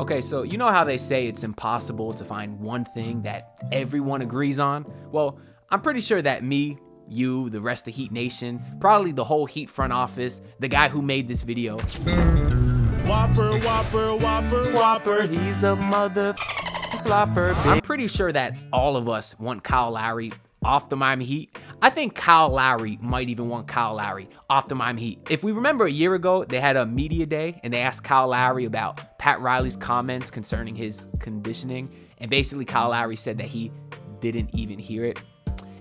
Okay, so you know how they say it's impossible to find one thing that everyone agrees on? Well, I'm pretty sure that me, you, the rest of Heat Nation, probably the whole Heat front office, the guy who made this video. Whopper, he's a mother flopper. I'm pretty sure that all of us want Kyle Lowry off the Miami Heat. I think Kyle Lowry might even want Kyle Lowry off the Miami Heat. If we remember a year ago, they had a media day and they asked Kyle Lowry about Pat Riley's comments concerning his conditioning. And basically Kyle Lowry said that he didn't even hear it.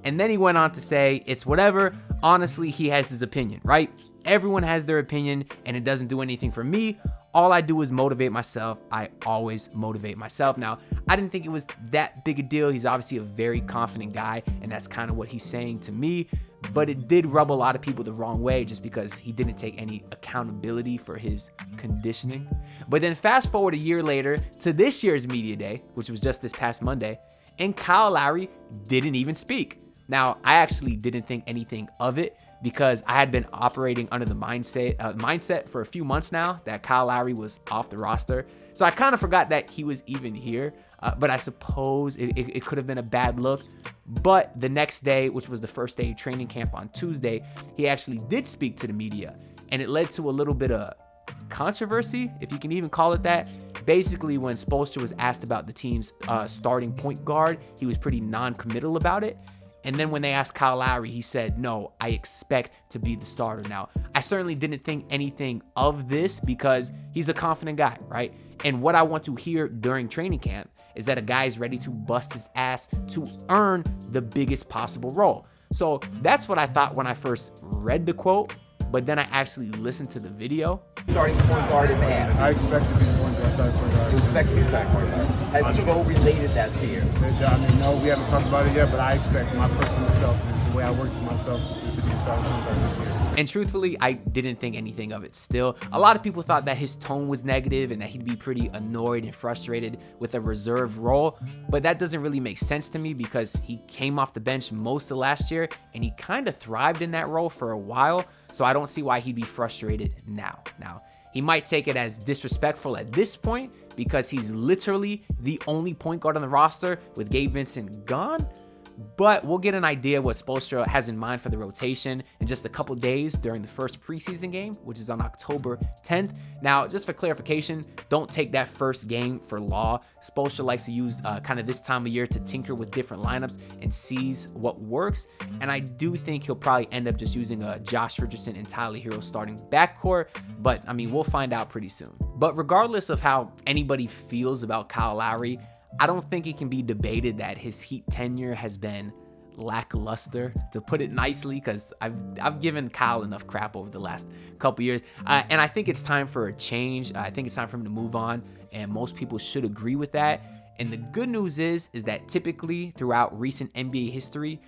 And then he went on to say, it's whatever. Honestly, he has his opinion, right? Everyone has their opinion and it doesn't do anything for me. All I do is motivate myself. I always motivate myself. Now, I didn't think it was that big a deal. He's obviously a very confident guy, and that's kind of what he's saying to me. But it did rub a lot of people the wrong way just because he didn't take any accountability for his conditioning. But then fast forward a year later to this year's media day, which was just this past Monday, and Kyle Lowry didn't even speak. Now, I actually didn't think anything of it because I had been operating under the mindset for a few months now that Kyle Lowry was off the roster. So I kind of forgot that he was even here. But I suppose it could have been a bad look. But the next day, which was the first day of training camp on Tuesday, he actually did speak to the media. And it led to a little bit of controversy, if you can even call it that. Basically, when Spoelstra was asked about the team's starting point guard, he was pretty non-committal about it. And then when they asked Kyle Lowry, he said, no, I expect to be the starter. Now, I certainly didn't think anything of this because he's a confident guy, right? And what I want to hear during training camp is that a guy is ready to bust his ass to earn the biggest possible role. So that's what I thought when I first read the quote, but then I actually listened to the video. Starting point guard in ass. I expect to be point guard, starting point guard. You expect to be starting point guard. Has Spo related that to you? I mean, no, we haven't talked about it yet, but I expect my personal self, is the way I work with myself, is to be the starting point guard this year. And truthfully, I didn't think anything of it still. A lot of people thought that his tone was negative and that he'd be pretty annoyed and frustrated with a reserve role. But that doesn't really make sense to me because he came off the bench most of last year and he kind of thrived in that role for a while. So I don't see why he'd be frustrated now. Now, he might take it as disrespectful at this point because he's literally the only point guard on the roster with Gabe Vincent gone. But we'll get an idea of what Spoelstra has in mind for the rotation in just a couple days during the first preseason game, which is on October 10th. Now, just for clarification, don't take that first game for law. Spoelstra likes to use kind of this time of year to tinker with different lineups and sees what works. And I do think he'll probably end up just using a Josh Richardson and Tyler Hero starting backcourt. But, I mean, we'll find out pretty soon. But regardless of how anybody feels about Kyle Lowry, I don't think it can be debated that his Heat tenure has been lackluster, to put it nicely, because I've given Kyle enough crap over the last couple years. And I think it's time for a change. I think it's time for him to move on, and most people should agree with that. And the good news is that typically throughout recent NBA history,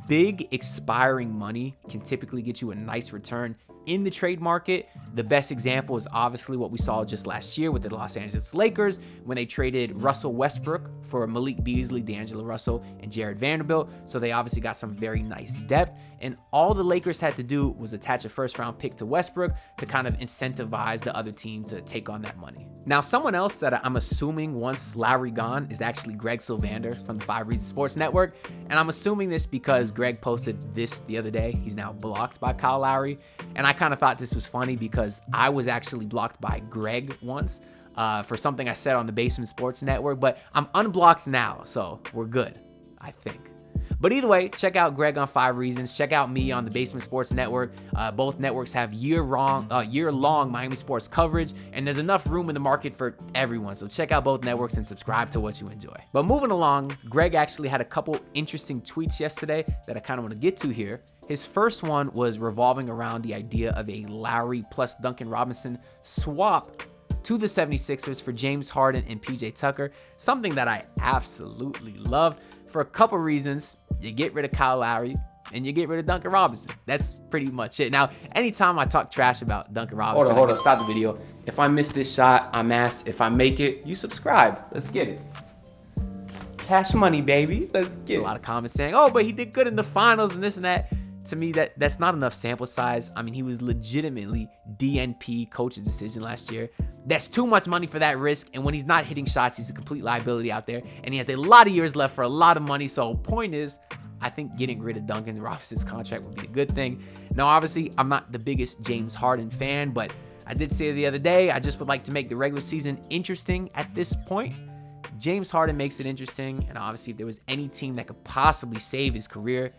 big expiring money can typically get you a nice return in the trade market. The best example is obviously what we saw just last year with the Los Angeles Lakers when they traded Russell Westbrook for Malik Beasley, D'Angelo Russell, and Jared Vanderbilt. So they obviously got some very nice depth. And all the Lakers had to do was attach a first-round pick to Westbrook to kind of incentivize the other team to take on that money. Now, someone else that I'm assuming once Lowry gone is actually Greg Sylvander from the 5 Reasons Sports Network. And I'm assuming this because Greg posted this the other day. He's now blocked by Kyle Lowry. And I kind of thought this was funny because I was actually blocked by Greg once for something I said on the Basement Sports Network, but I'm unblocked now, so we're good, I think. But either way, check out Greg on 5 Reasons. Check out me on the Basement Sports Network. Both networks have year-long Miami sports coverage, and there's enough room in the market for everyone. So check out both networks and subscribe to what you enjoy. But moving along, Greg actually had a couple interesting tweets yesterday that I kind of want to get to here. His first one was revolving around the idea of a Lowry plus Duncan Robinson swap to the 76ers for James Harden and PJ Tucker, something that I absolutely love for a couple reasons. You get rid of Kyle Lowry and you get rid of Duncan Robinson. That's pretty much it. Now, anytime I talk trash about Duncan Robinson, Hold on. Stop the video. If I miss this shot, I'm asked. If I make it, you subscribe. Let's get it. Cash money, baby. Let's get it. A lot of comments saying, oh, but he did good in the finals and this and that. to me, that's not enough sample size. I mean, he was legitimately DNP coach's decision last year. That's too much money for that risk. And when he's not hitting shots, he's a complete liability out there. And he has a lot of years left for a lot of money. So point is, I think getting rid of Duncan Robinson's contract would be a good thing. Now, obviously, I'm not the biggest James Harden fan, but I did say the other day, I just would like to make the regular season interesting at this point. James Harden makes it interesting. And obviously, if there was any team that could possibly save his career,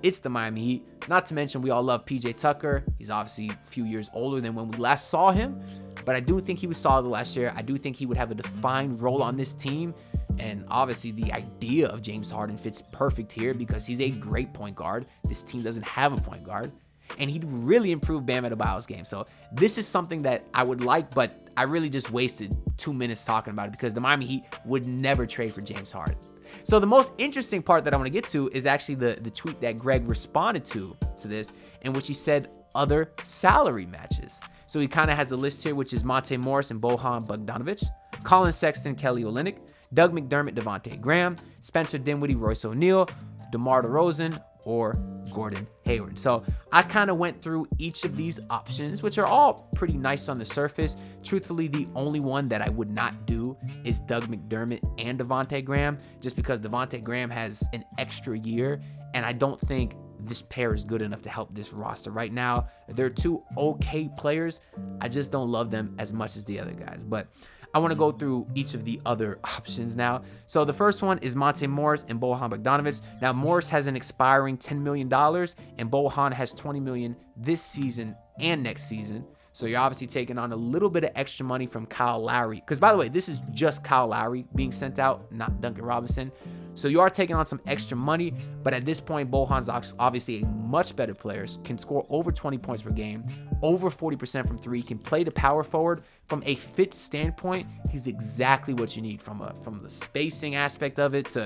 it's the Miami Heat. Not to mention, we all love PJ Tucker. He's obviously a few years older than when we last saw him, but I do think he was solid last year. I do think he would have a defined role on this team. And obviously, the idea of James Harden fits perfect here because he's a great point guard. This team doesn't have a point guard. And he'd really improve Bam Adebayo's game. So this is something that I would like, but I really just wasted 2 minutes talking about it because the Miami Heat would never trade for James Harden. So the most interesting part that I want to get to is actually the tweet that Greg responded to this, in which he said other salary matches. So he kind of has a list here, which is Monte Morris and Bojan Bogdanovic, Colin Sexton, Kelly Olynyk, Doug McDermott, Devontae Graham, Spencer Dinwiddie, Royce O'Neal, DeMar DeRozan, or Gordon Hayward. So I kind of went through each of these options, which are all pretty nice on the surface. Truthfully, the only one that I would not do is Doug McDermott and Devontae Graham, just because Devontae Graham has an extra year, and I don't think this pair is good enough to help this roster right now. They're two okay players. I just don't love them as much as the other guys. But I want to go through each of the other options now. So the first one is Monte Morris and Bojan Bogdanovic. Now, Morris has an expiring $10 million, and Bojan has $20 million this season and next season. So you're obviously taking on a little bit of extra money from Kyle Lowry. Because, by the way, this is just Kyle Lowry being sent out, not Duncan Robinson. So you are taking on some extra money, but at this point, Bojan's obviously a much better player, can score over 20 points per game, over 40% from three, can play the power forward. From a fit standpoint, he's exactly what you need from the spacing aspect of it.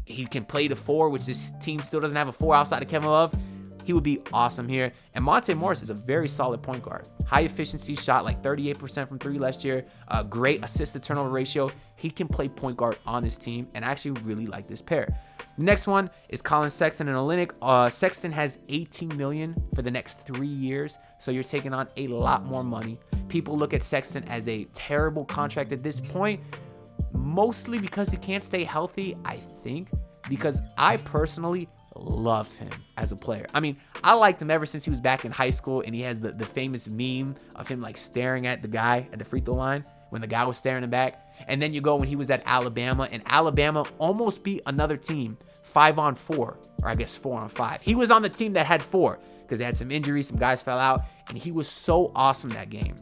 He can play the four, which this team still doesn't have a four outside of Kevin Love. He would be awesome here. And Monte Morris is a very solid point guard. High efficiency shot, like 38% from three last year. Great assist to turnover ratio. He can play point guard on this team, and I actually really like this pair. The next one is Colin Sexton and Olynyk. Sexton has $18 million for the next 3 years, so you're taking on a lot more money. People look at Sexton as a terrible contract at this point, mostly because he can't stay healthy, I think, because I personally love him as a player. I mean, I liked him ever since he was back in high school, and he has the famous meme of him like staring at the guy at the free throw line when the guy was staring him back. And then you go when he was at Alabama, and Alabama almost beat another team 5-on-4, or I guess 4-on-5. He was on the team that had 4 because they had some injuries, some guys fell out, and he was so awesome that game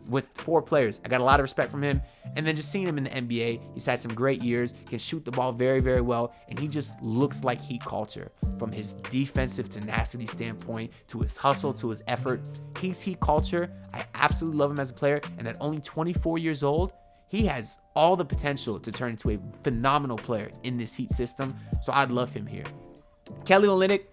with 4 players. I got a lot of respect from him. And then just seeing him in the NBA, he's had some great years, can shoot the ball very, very well, and he just looks like Heat culture. From his defensive tenacity standpoint, to his hustle, to his effort, he's Heat culture. I absolutely love him as a player, and at only 24 years old, he has all the potential to turn into a phenomenal player in this Heat system, so I'd love him here. Kelly Olynyk,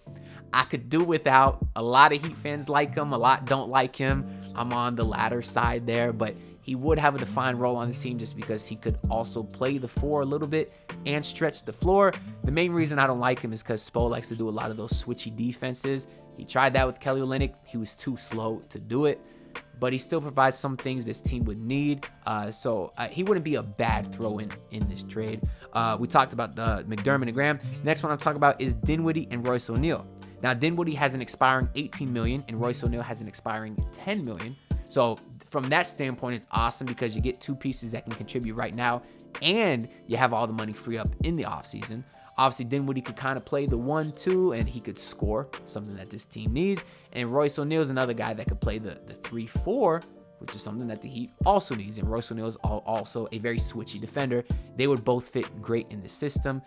I could do without. A lot of Heat fans like him, a lot don't like him. I'm on the latter side there, but he would have a defined role on this team just because he could also play the 4 a little bit and stretch the floor. The main reason I don't like him is because Spo likes to do a lot of those switchy defenses. He tried that with Kelly Olynyk. He was too slow to do it, but he still provides some things this team would need. So he wouldn't be a bad throw-in in this trade. We talked about McDermott and Graham. Next one I'm talking about is Dinwiddie and Royce O'Neal. Now, Dinwiddie has an expiring $18 million, and Royce O'Neal has an expiring $10 million. So from that standpoint, it's awesome because you get 2 pieces that can contribute right now, and you have all the money free up in the offseason. Obviously, Dinwiddie could kind of play the 1-2, and he could score, something that this team needs. And Royce O'Neal is another guy that could play the 3-4, which is something that the Heat also needs. And Royce O'Neal is also a very switchy defender. They would both fit great in the system.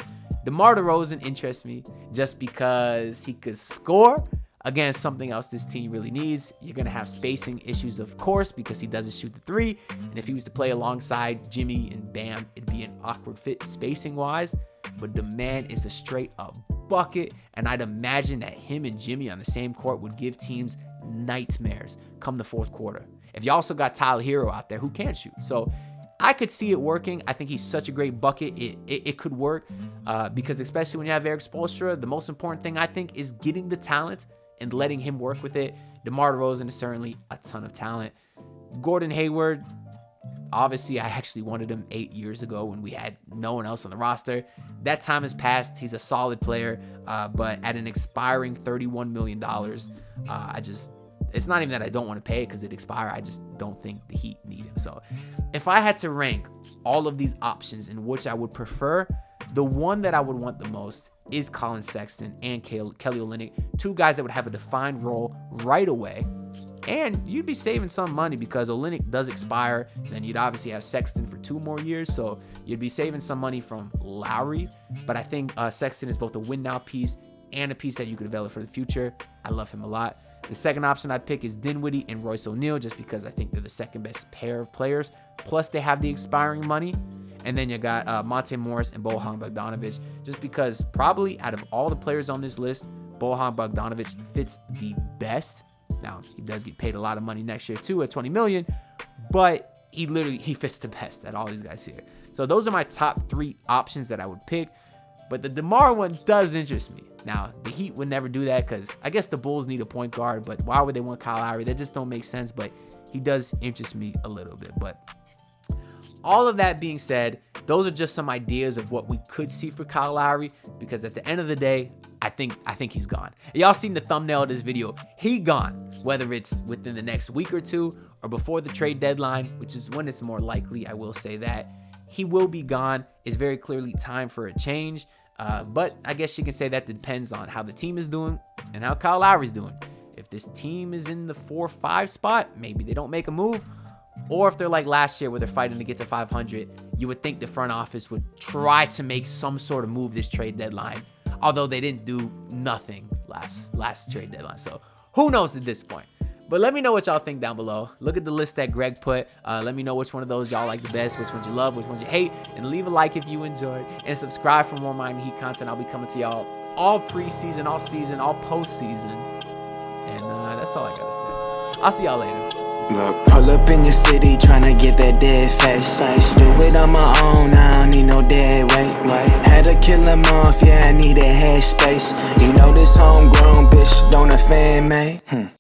DeMar DeRozan interests me just because he could score. Again, something else this team really needs. You're going to have spacing issues, of course, because he doesn't shoot the 3. And if he was to play alongside Jimmy and Bam, it'd be an awkward fit spacing-wise. But the man is a straight-up bucket, and I'd imagine that him and Jimmy on the same court would give teams nightmares come the fourth quarter. If you also got Tyler Hero out there who can shoot. So I could see it working. I think he's such a great bucket. It could work because especially when you have Eric Spoelstra, the most important thing I think is getting the talent and letting him work with it. DeMar DeRozan is certainly a ton of talent. Gordon Hayward, obviously, I actually wanted him 8 years ago when we had no one else on the roster. That time has passed. He's a solid player, but at an expiring $31 million, it's not even that I don't want to pay it because it expired. I just don't think the Heat need him. So if I had to rank all of these options in which I would prefer, the one that I would want the most is Colin Sexton and Kelly Olynyk, two guys that would have a defined role right away. And you'd be saving some money because Olynyk does expire. And then you'd obviously have Sexton for 2 more years. So you'd be saving some money from Lowry. But I think Sexton is both a win-now piece and a piece that you could develop for the future. I love him a lot. The second option I'd pick is Dinwiddie and Royce O'Neal, just because I think they're the second best pair of players. Plus, they have the expiring money. And then you got Monte Morris and Bojan Bogdanovic, just because probably out of all the players on this list, Bojan Bogdanovic fits the best. Now, he does get paid a lot of money next year too at $20 million, but he fits the best at all these guys here. So those are my top 3 options that I would pick. But the DeMar one does interest me. Now, the Heat would never do that because I guess the Bulls need a point guard, but why would they want Kyle Lowry? That just don't make sense, but he does interest me a little bit. But all of that being said, those are just some ideas of what we could see for Kyle Lowry, because at the end of the day, I think he's gone. Y'all seen the thumbnail of this video. He gone, whether it's within the next week or 2 or before the trade deadline, which is when it's more likely, I will say that. He will be gone. It's very clearly time for a change. But I guess you can say that depends on how the team is doing and how Kyle Lowry's doing. If this team is in the 4-5 spot, maybe they don't make a move. Or if they're like last year where they're fighting to get to 500, you would think the front office would try to make some sort of move this trade deadline. Although they didn't do nothing last trade deadline. So who knows at this point. But let me know what y'all think down below. Look at the list that Greg put. Let me know which one of those y'all like the best, which ones you love, which ones you hate. And leave a like if you enjoyed. And subscribe for more Miami Heat content. I'll be coming to y'all all preseason, all season, all postseason. And that's all I gotta say. I'll see y'all later. Look, pull up in your city, tryna get that dead face. Do it on my own, I don't need no dead weight. Had to kill him off, yeah, I need a head space. You know this homegrown bitch don't offend me.